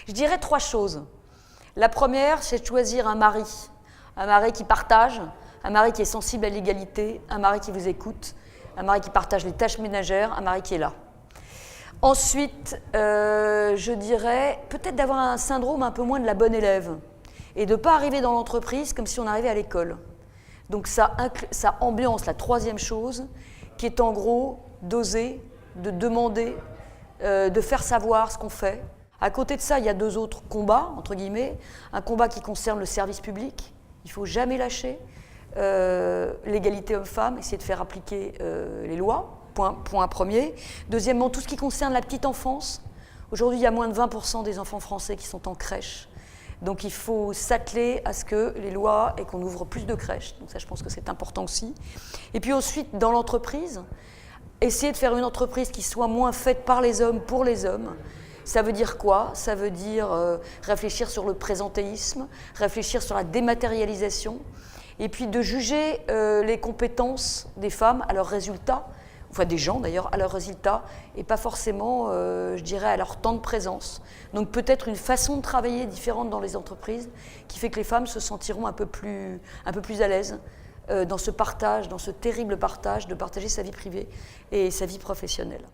Je dirais 3 choses. La première, c'est de choisir un mari qui partage, un mari qui est sensible à l'égalité, un mari qui vous écoute, un mari qui partage les tâches ménagères, un mari qui est là. Ensuite, je dirais peut-être d'avoir un syndrome un peu moins de la bonne élève et de ne pas arriver dans l'entreprise comme si on arrivait à l'école. Donc ça ambiance la troisième chose, qui est en gros d'oser, de demander, de faire savoir ce qu'on fait. À côté de ça, il y a 2 autres combats, entre guillemets. Un combat qui concerne le service public, il ne faut jamais lâcher. L'égalité homme-femme, essayer de faire appliquer les lois, point premier. Deuxièmement, tout ce qui concerne la petite enfance. Aujourd'hui, il y a moins de 20% des enfants français qui sont en crèche. Donc il faut s'atteler à ce que les lois et qu'on ouvre plus de crèches. Donc ça, je pense que c'est important aussi. Et puis ensuite, dans l'entreprise, essayer de faire une entreprise qui soit moins faite par les hommes, pour les hommes. Ça veut dire quoi? Ça veut dire réfléchir sur le présentéisme, réfléchir sur la dématérialisation, et puis de juger les compétences des femmes à leurs résultats, enfin des gens d'ailleurs, à leurs résultats, et pas forcément, je dirais, à leur temps de présence. Donc peut-être une façon de travailler différente dans les entreprises qui fait que les femmes se sentiront un peu plus à l'aise dans ce partage, dans ce terrible partage de partager sa vie privée et sa vie professionnelle.